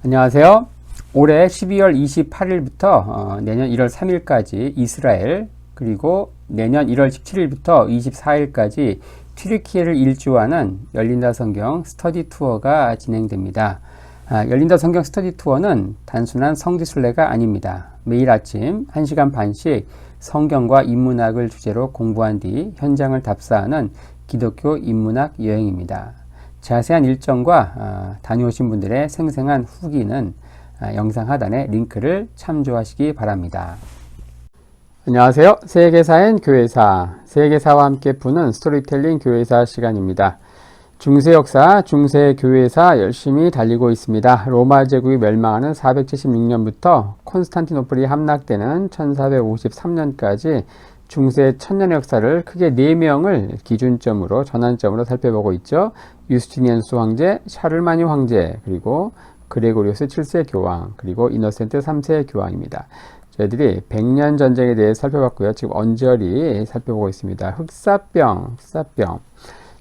안녕하세요. 올해 12월 28일부터 내년 1월 3일까지 이스라엘, 그리고 내년 1월 17일부터 24일까지 튀르키예를 일주하는 열린다 성경 스터디 투어가 진행됩니다. 열린다 성경 스터디 투어는 단순한 성지순례가 아닙니다. 매일 아침 1시간 반씩 성경과 인문학을 주제로 공부한 뒤 현장을 답사하는 기독교 인문학 여행입니다. 자세한 일정과 다녀오신 분들의 생생한 후기는 영상 하단의 링크를 참조하시기 바랍니다. 안녕하세요. 세계사엔 교회사, 세계사와 함께 푸는 스토리텔링 교회사 시간입니다. 중세 역사, 중세 교회사 열심히 달리고 있습니다. 로마 제국이 멸망하는 476년부터 콘스탄티노플이 함락되는 1453년까지 중세 천년의 역사를 크게 4명을 기준점으로 전환점으로 살펴보고 있죠. 유스티니안스 황제, 샤를마니 황제, 그리고 그레고리우스 7세 교황, 그리고 이노센트 3세 교황입니다. 저희들이 100년 전쟁에 대해 살펴봤고요. 지금 언저리 살펴보고 있습니다. 흑사병.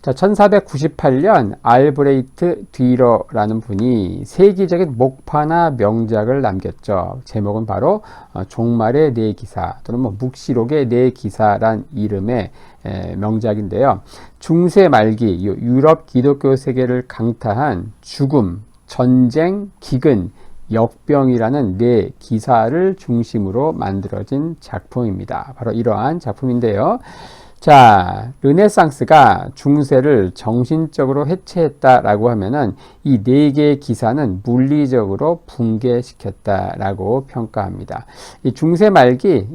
자, 1498년 알브레이트 뒤러라는 분이 세계적인 목파나 명작을 남겼죠. 제목은 바로 종말의 네 기사 또는 묵시록의 네 기사란 이름의 명작인데요. 중세 말기 유럽 기독교 세계를 강타한 죽음, 전쟁, 기근, 역병이라는 네 기사를 중심으로 만들어진 작품입니다. 바로 이러한 작품인데요. 자, 르네상스가 중세를 정신적으로 해체했다라고 하면은 이 네 개의 기사는 물리적으로 붕괴시켰다라고 평가합니다. 이 중세 말기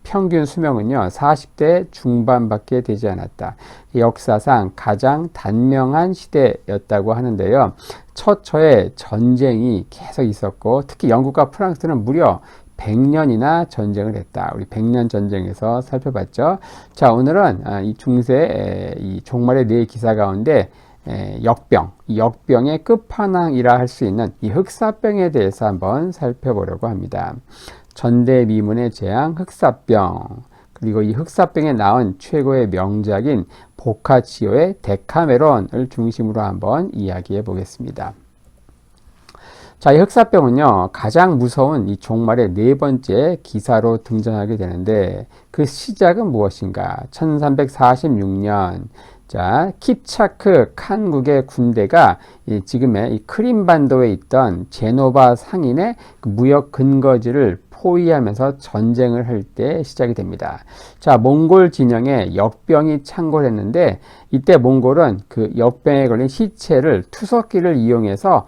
평균 수명은요 40대 중반밖에 되지 않았다. 역사상 가장 단명한 시대였다고 하는데요. 처처에 전쟁이 계속 있었고 특히 영국과 프랑스는 무려 100년이나 전쟁을 했다. 우리 100년 전쟁에서 살펴봤죠. 자, 오늘은 이 중세 이 종말의 네 기사 가운데 역병, 이 역병의 끝판왕이라 할 수 있는 이 흑사병에 대해서 한번 살펴보려고 합니다. 전대미문의 재앙 흑사병, 그리고 이 흑사병에 나온 최고의 명작인 보카치오의 데카메론을 중심으로 한번 이야기해 보겠습니다. 자, 이 흑사병은요, 가장 무서운 이 종말의 네 번째 기사로 등장하게 되는데, 그 시작은 무엇인가? 1346년, 자, 킵차크 칸국의 군대가 지금의 이 크림반도에 있던 제노바 상인의 그 무역 근거지를 포위하면서 전쟁을 할 때 시작이 됩니다. 자, 몽골 진영에 역병이 창궐했는데, 이때 몽골은 그 역병에 걸린 시체를 투석기를 이용해서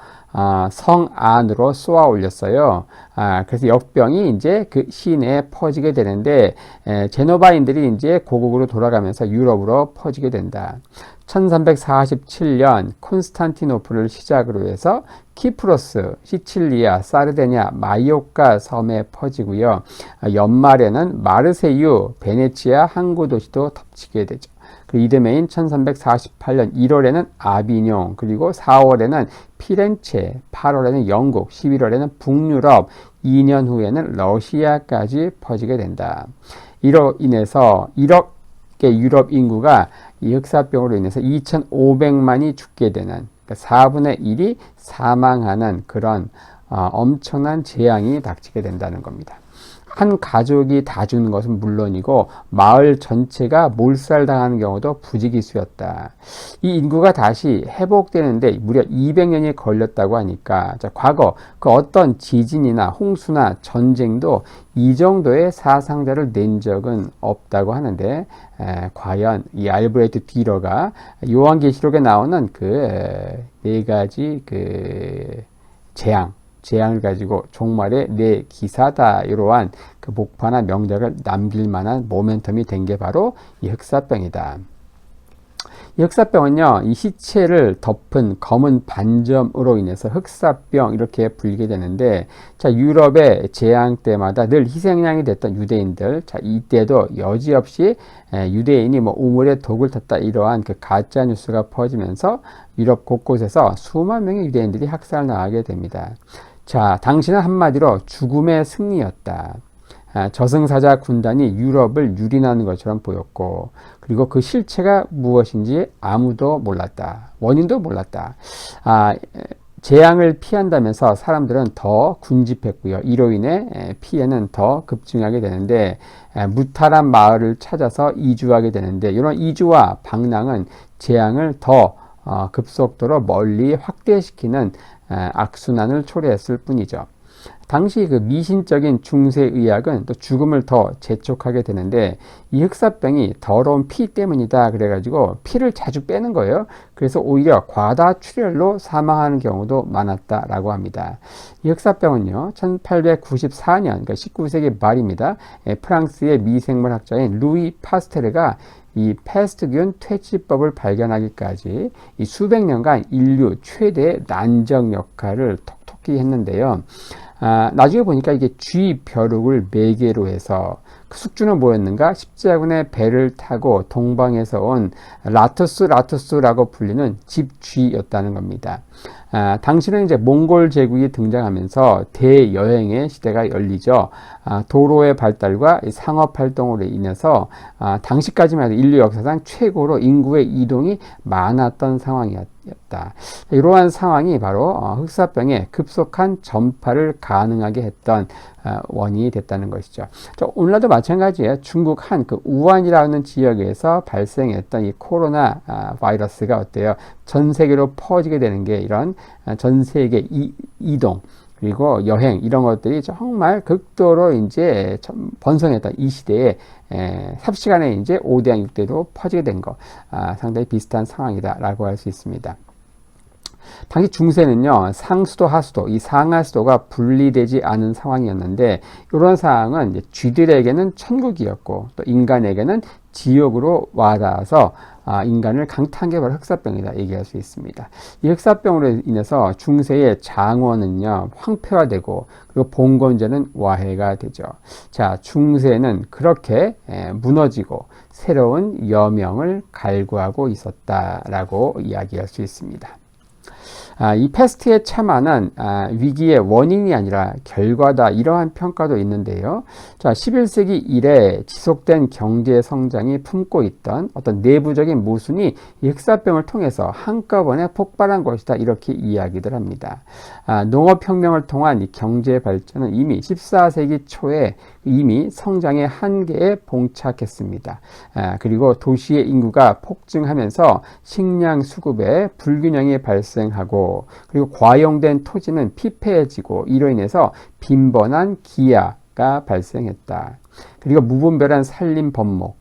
성 안으로 쏘아 올렸어요. 그래서 역병이 이제 그 시내에 퍼지게 되는데, 제노바인들이 이제 고국으로 돌아가면서 유럽으로 퍼지게 된다. 1347년 콘스탄티노플을 시작으로 해서 키프로스, 시칠리아, 사르데냐, 마이오카 섬에 퍼지고요. 연말에는 마르세유, 베네치아 항구 도시도 덮치게 되죠. 그 이듬해인 1348년 1월에는 아비뇽, 그리고 4월에는 피렌체, 8월에는 영국, 11월에는 북유럽, 2년 후에는 러시아까지 퍼지게 된다. 이로 인해서 1억의 유럽 인구가 이 흑사병으로 인해서 2,500만이 죽게 되는, 그러니까 4분의 1이 사망하는 그런 엄청난 재앙이 닥치게 된다는 겁니다. 한 가족이 다 죽는 것은 물론이고 마을 전체가 몰살당하는 경우도 부지기수였다. 이 인구가 다시 회복되는데 무려 200년이 걸렸다고 하니까, 자, 과거 그 어떤 지진이나 홍수나 전쟁도 이 정도의 사상자를 낸 적은 없다고 하는데, 과연 이 알브레이트 뒤러가 요한계시록에 나오는 그 네 가지 그 재앙을 가지고 종말의 네 기사다, 이러한 그 목파나 명작을 남길 만한 모멘텀이 된 게 바로 이 흑사병이다. 이 흑사병은요, 이 시체를 덮은 검은 반점으로 인해서 흑사병 이렇게 불리게 되는데, 자, 유럽의 재앙 때마다 늘 희생양이 됐던 유대인들, 자, 이때도 여지없이 유대인이 우물에 독을 탔다, 이러한 그 가짜 뉴스가 퍼지면서 유럽 곳곳에서 수만 명의 유대인들이 학살을 당하게 됩니다. 자, 당시는 한마디로 죽음의 승리였다. 저승사자 군단이 유럽을 유린하는 것처럼 보였고, 그리고 그 실체가 무엇인지 아무도 몰랐다. 원인도 몰랐다. 재앙을 피한다면서 사람들은 더 군집했고요. 이로 인해 피해는 더 급증하게 되는데 무탈한 마을을 찾아서 이주하게 되는데 이런 이주와 방랑은 재앙을 더 급속도로 멀리 확대시키는 악순환을 초래했을 뿐이죠. 당시 그 미신적인 중세의학은 또 죽음을 더 재촉하게 되는데 이 흑사병이 더러운 피 때문이다 그래가지고 피를 자주 빼는 거예요. 그래서 오히려 과다출혈로 사망하는 경우도 많았다라고 합니다. 이 흑사병은요 1894년 그러니까 19세기 말입니다. 프랑스의 미생물학자인 루이 파스테르가 이 패스트균 퇴치법을 발견하기까지 이 수백 년간 인류 최대 난적 역할을 톡톡히 했는데요. 나중에 보니까 이게 쥐 벼룩을 매개로 해서 그 숙주는 뭐였는가? 십자군의 배를 타고 동방에서 온 라투스라고 불리는 집쥐였다는 겁니다. 당시는 이제 몽골 제국이 등장하면서 대여행의 시대가 열리죠. 도로의 발달과 상업 활동으로 인해서 당시까지만 해도 인류 역사상 최고로 인구의 이동이 많았던 상황이었다. 이러한 상황이 바로 흑사병의 급속한 전파를 가능하게 했던 원인이 됐다는 것이죠. 오늘날도 마찬가지예요. 중국 한 그 우한이라는 지역에서 발생했던 이 코로나 바이러스가 어때요? 전 세계로 퍼지게 되는 게 이런 전 세계 이동 그리고 여행 이런 것들이 정말 극도로 이제 번성했던 이 시대에 삽시간에 이제 5대양 6대로 퍼지게 된 거 상당히 비슷한 상황이다라고 할 수 있습니다. 당시 중세는요 상수도 하수도 이 상하수도가 분리되지 않은 상황이었는데 이런 상황은 쥐들에게는 천국이었고 또 인간에게는 지옥으로 와닿아서 인간을 강타한 게 바로 흑사병이다 얘기할 수 있습니다. 이 흑사병으로 인해서 중세의 장원은요 황폐화되고 그리고 봉건제는 와해가 되죠. 자, 중세는 그렇게 무너지고 새로운 여명을 갈구하고 있었다라고 이야기할 수 있습니다. 이 패스트의 참화는 위기의 원인이 아니라 결과다 이러한 평가도 있는데요. 자, 11세기 이래 지속된 경제 성장이 품고 있던 어떤 내부적인 모순이 이 흑사병을 통해서 한꺼번에 폭발한 것이다 이렇게 이야기들 합니다. 농업혁명을 통한 이 경제 발전은 이미 14세기 초에 이미 성장의 한계에 봉착했습니다. 그리고 도시의 인구가 폭증하면서 식량 수급에 불균형이 발생하고 그리고 과용된 토지는 피폐해지고 이로 인해서 빈번한 기아가 발생했다. 그리고 무분별한 산림 벌목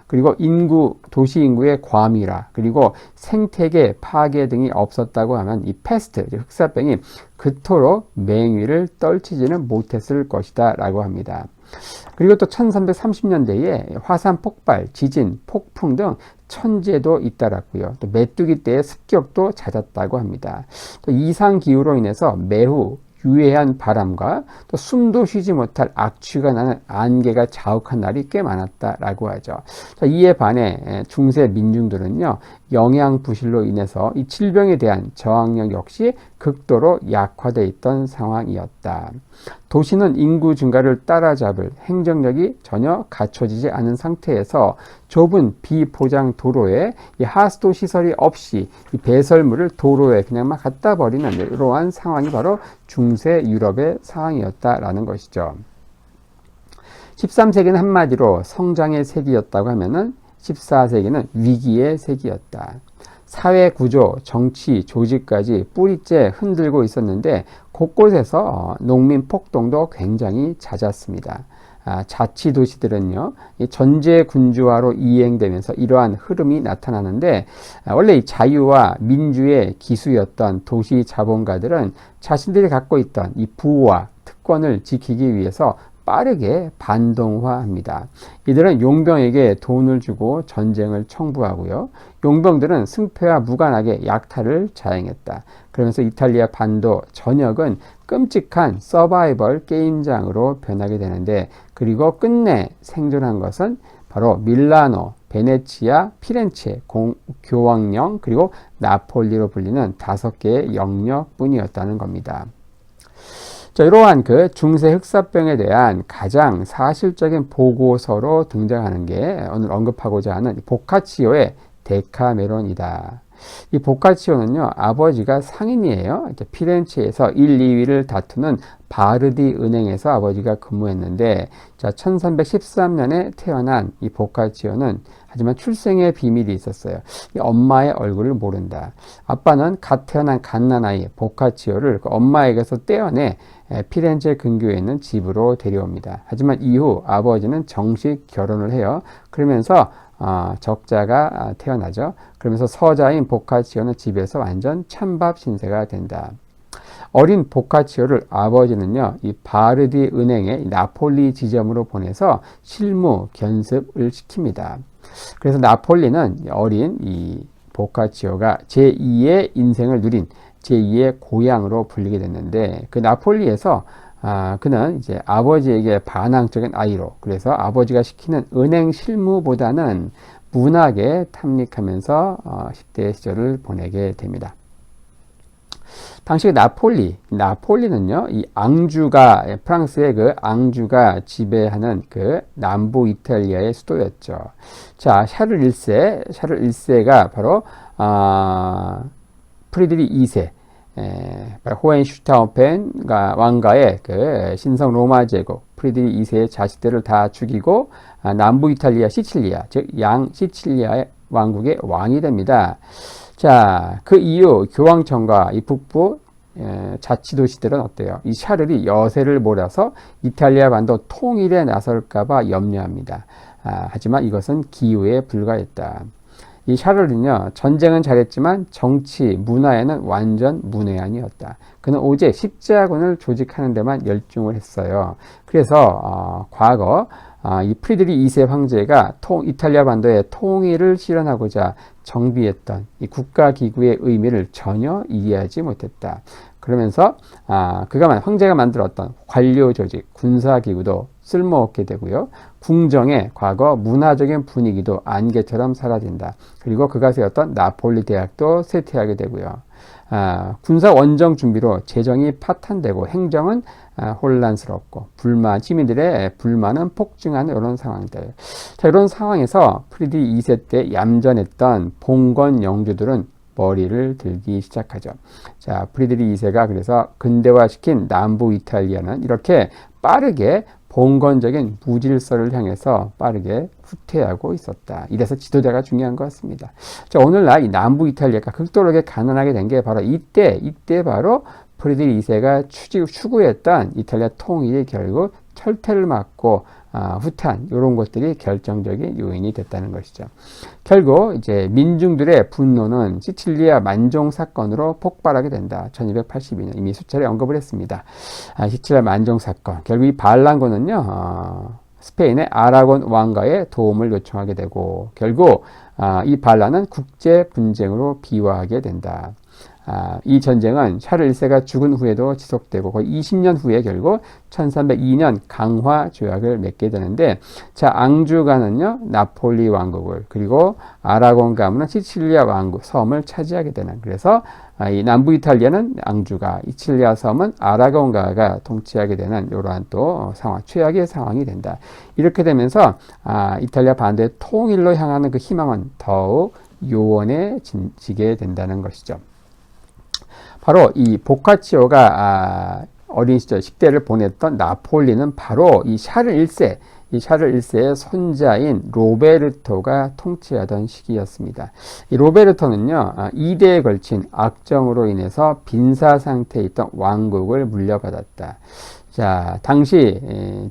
그리고 도시 인구의 과밀화 그리고 생태계 파괴 등이 없었다고 하면 이 패스트 흑사병이 그토록 맹위를 떨치지는 못했을 것이다 라고 합니다. 그리고 또 1330년대에 화산 폭발, 지진, 폭풍 등 천재도 잇따랐고요. 또 메뚜기 때의 습격도 잦았다고 합니다. 또 이상 기후로 인해서 매우 유해한 바람과 또 숨도 쉬지 못할 악취가 나는 안개가 자욱한 날이 꽤 많았다라고 하죠. 자, 이에 반해 중세 민중들은요 영양 부실로 인해서 이 질병에 대한 저항력 역시 극도로 약화되어 있던 상황이었다. 도시는 인구 증가를 따라잡을 행정력이 전혀 갖춰지지 않은 상태에서 좁은 비포장 도로에 이 하수도 시설이 없이 이 배설물을 도로에 그냥 막 갖다 버리는 이러한 상황이 바로 중세 유럽의 상황이었다라는 것이죠. 13세기는 한마디로 성장의 세기였다고 하면은 14세기는 위기의 세기였다. 사회 구조, 정치, 조직까지 뿌리째 흔들고 있었는데 곳곳에서 농민 폭동도 굉장히 잦았습니다. 자치도시들은요, 전제군주화로 이행되면서 이러한 흐름이 나타나는데 원래 이 자유와 민주의 기수였던 도시 자본가들은 자신들이 갖고 있던 이 부와 특권을 지키기 위해서 빠르게 반동화합니다. 이들은 용병에게 돈을 주고 전쟁을 청부하고요. 용병들은 승패와 무관하게 약탈을 자행했다. 그러면서 이탈리아 반도 전역은 끔찍한 서바이벌 게임장으로 변하게 되는데 그리고 끝내 생존한 것은 바로 밀라노, 베네치아, 피렌체, 교황령 그리고 나폴리로 불리는 5개의 영역뿐이었다는 겁니다. 자, 이러한 그 중세 흑사병에 대한 가장 사실적인 보고서로 등장하는 게 오늘 언급하고자 하는 보카치오의 데카메론이다. 이 보카치오는요, 아버지가 상인이에요. 피렌체에서 1, 2위를 다투는 바르디 은행에서 아버지가 근무했는데, 자, 1313년에 태어난 이 보카치오는 하지만 출생의 비밀이 있었어요. 이 엄마의 얼굴을 모른다. 아빠는 갓 태어난 갓난아이 보카치오를 그 엄마에게서 떼어내 피렌체 근교에 있는 집으로 데려옵니다. 하지만 이후 아버지는 정식 결혼을 해요. 그러면서 적자가 태어나죠. 그러면서 서자인 보카치오는 집에서 완전 찬밥 신세가 된다. 어린 보카치오를 아버지는요, 이 바르디 은행의 나폴리 지점으로 보내서 실무 견습을 시킵니다. 그래서 나폴리는 어린 이 보카치오가 제2의 인생을 누린 제2의 고향으로 불리게 됐는데, 그 나폴리에서 그는 이제 아버지에게 반항적인 아이로, 그래서 아버지가 시키는 은행 실무보다는 문학에 탐닉하면서 10대 시절을 보내게 됩니다. 당시 나폴리는요, 이 앙주가, 프랑스의 그 앙주가 지배하는 그 남부 이탈리아의 수도였죠. 자, 샤를 1세가 바로, 프리드리 2세, 호헨슈타우펜 왕가의 그 신성 로마 제국, 프리드리 2세의 자식들을 다 죽이고, 남부 이탈리아 시칠리아, 즉, 양 시칠리아의 왕국의 왕이 됩니다. 자, 그 이후 교황청과 이 북부 자치도시들은 어때요? 이 샤를이 여세를 몰아서 이탈리아 반도 통일에 나설까봐 염려합니다. 하지만 이것은 기우에 불과했다. 이 샤를은요, 전쟁은 잘했지만 정치, 문화에는 완전 문외한이었다. 그는 오직 십자군을 조직하는 데만 열중을 했어요. 그래서 과거 이 프리드리 2세 황제가 이탈리아 반도의 통일을 실현하고자 정비했던 이 국가기구의 의미를 전혀 이해하지 못했다. 그러면서 황제가 만들었던 관료 조직, 군사기구도 쓸모없게 되고요. 궁정의 과거 문화적인 분위기도 안개처럼 사라진다. 그리고 그가 세웠던 나폴리 대학도 쇠퇴하게 되고요. 군사 원정 준비로 재정이 파탄되고 행정은 혼란스럽고 시민들의 불만은 폭증하는 이런 상황들. 자, 이런 상황에서 프리드리 2세 때 얌전했던 봉건 영주들은 머리를 들기 시작하죠. 자, 프리드리 2세가 그래서 근대화시킨 남부 이탈리아는 이렇게 빠르게 봉건적인 무질서를 향해서 빠르게 후퇴하고 있었다. 이래서 지도자가 중요한 것 같습니다. 자, 오늘날 이 남부 이탈리아가 극도로 가난하게 된 게 바로 이때 바로 프리드리 2세가 추구했던 이탈리아 통일이 결국 철퇴를 맞고 후퇴한 이런 것들이 결정적인 요인이 됐다는 것이죠. 결국 이제 민중들의 분노는 시칠리아 만종 사건으로 폭발하게 된다. 1282년 이미 수차례 언급을 했습니다. 시칠리아 만종 사건. 결국 이 발란고는요, 스페인의 아라곤 왕가의 도움을 요청하게 되고 결국 이 반란은 국제 분쟁으로 비화하게 된다. 이 전쟁은 샤를 1세가 죽은 후에도 지속되고 거의 20년 후에 결국 1302년 강화 조약을 맺게 되는데, 자, 앙주가는요 나폴리 왕국을, 그리고 아라곤 가문은 시칠리아 왕국 섬을 차지하게 되는, 그래서 이 남부 이탈리아는 앙주가, 시칠리아 섬은 아라곤가가 통치하게 되는 이러한 또 상황, 최악의 상황이 된다. 이렇게 되면서 이탈리아 반도의 통일로 향하는 그 희망은 더욱 요원해지게 된다는 것이죠. 바로 이 보카치오가 어린 시절 10대를 보냈던 나폴리는 바로 이 샤를 1세의 손자인 로베르토가 통치하던 시기였습니다. 이 로베르토는요, 2대에 걸친 악정으로 인해서 빈사 상태에 있던 왕국을 물려받았다. 자, 당시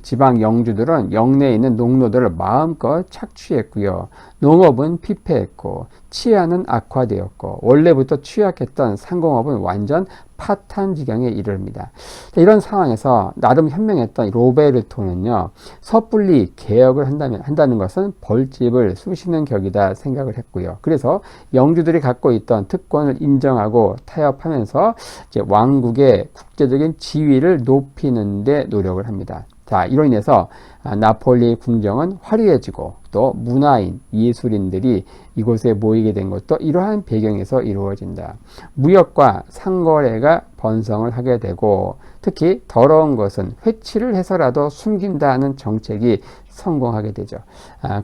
지방 영주들은 영내에 있는 농노들을 마음껏 착취했고요. 농업은 피폐했고 치안은 악화되었고 원래부터 취약했던 상공업은 완전 파탄 지경에 이릅니다. 이런 상황에서 나름 현명했던 로베르토는요, 섣불리 개혁을 한다는 것은 벌집을 쑤시는 격이다 생각을 했고요. 그래서 영주들이 갖고 있던 특권을 인정하고 타협하면서 이제 왕국의 국제적인 지위를 높이는 데 노력을 합니다. 자, 이로 인해서 나폴리 궁정은 화려해지고 또 문화인, 예술인들이 이곳에 모이게 된 것도 이러한 배경에서 이루어진다. 무역과 상거래가 번성을 하게 되고 특히 더러운 것은 회치를 해서라도 숨긴다는 정책이 성공하게 되죠.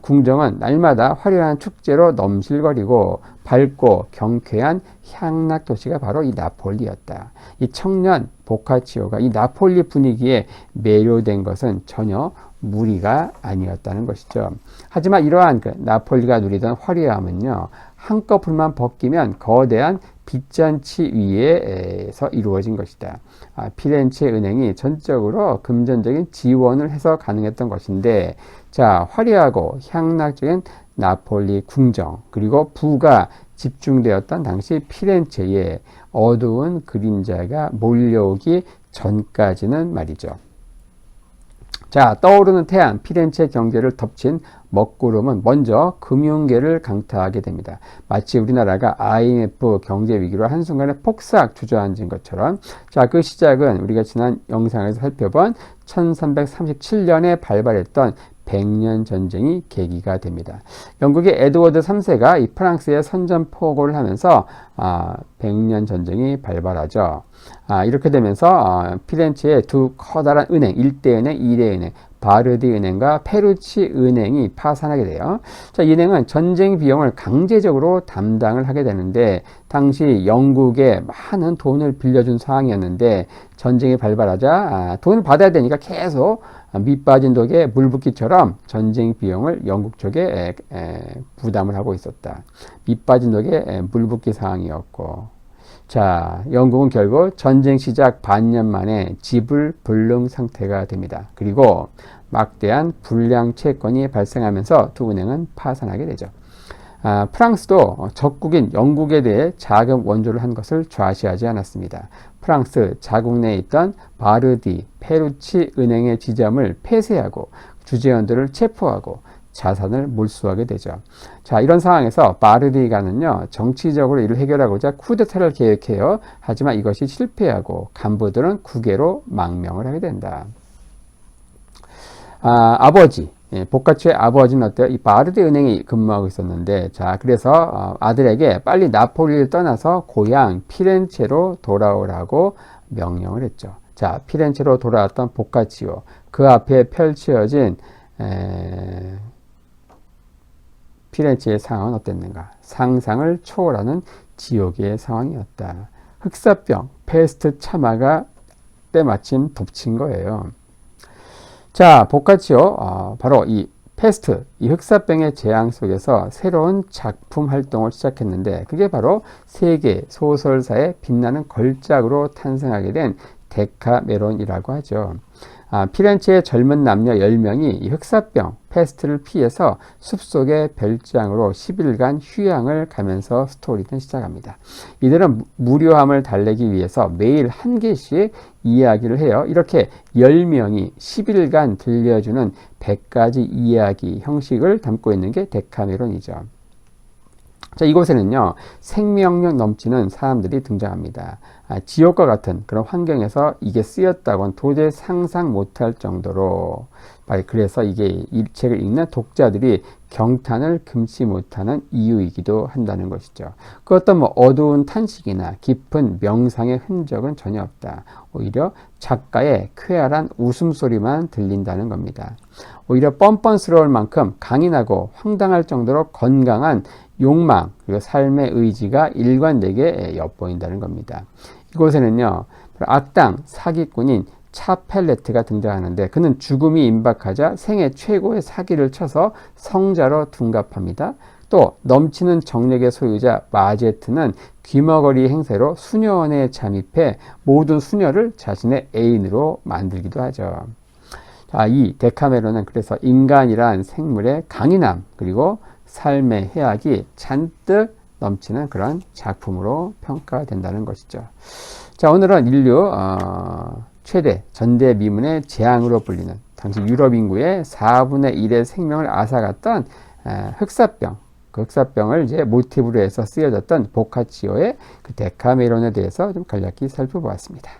궁정은 날마다 화려한 축제로 넘실거리고 밝고 경쾌한 향락 도시가 바로 이 나폴리였다. 이 청년 보카치오가 이 나폴리 분위기에 매료된 것은 전혀 무리가 아니었다는 것이죠. 하지만 이러한 나폴리가 누리던 화려함은요, 한꺼풀만 벗기면 거대한 빚잔치 위에서 이루어진 것이다. 피렌체 은행이 전적으로 금전적인 지원을 해서 가능했던 것인데, 자, 화려하고 향락적인 나폴리 궁정, 그리고 부가 집중되었던 당시 피렌체에 어두운 그림자가 몰려오기 전까지는 말이죠. 자, 떠오르는 태양, 피렌체 경제를 덮친 먹구름은 먼저 금융계를 강타하게 됩니다. 마치 우리나라가 IMF 경제 위기로 한순간에 폭삭 주저앉은 것처럼, 자, 그 시작은 우리가 지난 영상에서 살펴본 1337년에 발발했던 100년 전쟁이 계기가 됩니다. 영국의 에드워드 3세가 이 프랑스에 선전포고를 하면서 100년 전쟁이 발발하죠. 이렇게 되면서 피렌체의 두 커다란 은행, 1대 은행, 2대 은행, 바르디 은행과 페루치 은행이 파산하게 돼요. 자, 이 은행은 전쟁 비용을 강제적으로 담당을 하게 되는데, 당시 영국에 많은 돈을 빌려준 상황이었는데, 전쟁이 발발하자 돈을 받아야 되니까 계속 밑빠진 독에 물붓기처럼 전쟁 비용을 영국 쪽에 부담을 하고 있었다. 밑빠진 독에 물붓기 상황이었고, 자, 영국은 결국 전쟁 시작 반년 만에 지불불능 상태가 됩니다. 그리고 막대한 불량 채권이 발생하면서 두 은행은 파산하게 되죠. 프랑스도 적국인 영국에 대해 자금 원조를 한 것을 좌시하지 않았습니다. 프랑스 자국 내에 있던 바르디, 페루치 은행의 지점을 폐쇄하고 주재원들을 체포하고 자산을 몰수하게 되죠. 자, 이런 상황에서 바르디가는요, 정치적으로 이를 해결하고자 쿠데타를 계획해요. 하지만 이것이 실패하고 간부들은 국외로 망명을 하게 된다. 아버지, 보카치오의 아버지는 어때요? 이 바르디 은행에 근무하고 있었는데, 자, 그래서 아들에게 빨리 나폴리를 떠나서 고향 피렌체로 돌아오라고 명령을 했죠. 자, 피렌체로 돌아왔던 보카치오, 그 앞에 펼쳐진 피렌체의 상황은 어땠는가? 상상을 초월하는 지옥의 상황이었다. 흑사병, 페스트 참화가 때마침 덮친 거예요. 자, 보카치오, 바로 이 페스트, 이 흑사병의 재앙 속에서 새로운 작품 활동을 시작했는데, 그게 바로 세계 소설사에 빛나는 걸작으로 탄생하게 된 데카메론이라고 하죠. 피렌체의 젊은 남녀 10명이 이 흑사병, 페스트를 피해서 숲속의 별장으로 10일간 휴양을 가면서 스토리는 시작합니다. 이들은 무료함을 달래기 위해서 매일 한 개씩 이야기를 해요. 이렇게 10명이 10일간 들려주는 100가지 이야기 형식을 담고 있는 게 데카메론이죠. 자, 이곳에는요, 생명력 넘치는 사람들이 등장합니다. 지옥과 같은 그런 환경에서 이게 쓰였다고는 도저히 상상 못할 정도로, 그래서 이게 이 책을 읽는 독자들이 경탄을 금치 못하는 이유이기도 한다는 것이죠. 그 어떤 어두운 탄식이나 깊은 명상의 흔적은 전혀 없다. 오히려 작가의 쾌활한 웃음소리만 들린다는 겁니다. 오히려 뻔뻔스러울 만큼 강인하고 황당할 정도로 건강한 욕망, 그리고 삶의 의지가 일관되게 엿보인다는 겁니다. 이곳에는요, 악당 사기꾼인 차펠레트가 등장하는데, 그는 죽음이 임박하자 생애 최고의 사기를 쳐서 성자로 둔갑합니다. 또 넘치는 정력의 소유자 마제트는 귀머거리 행세로 수녀원에 잠입해 모든 수녀를 자신의 애인으로 만들기도 하죠. 자, 이 데카메론은 그래서 인간이란 생물의 강인함, 그리고 삶의 해악이 잔뜩 넘치는 그런 작품으로 평가된다는 것이죠. 자, 오늘은 인류 최대 전대미문의 재앙으로 불리는 당시 유럽 인구의 4분의 1의 생명을 앗아갔던 흑사병, 그 흑사병을 이제 모티브로 해서 쓰여졌던 보카치오의 그 데카메론에 대해서 좀 간략히 살펴보았습니다.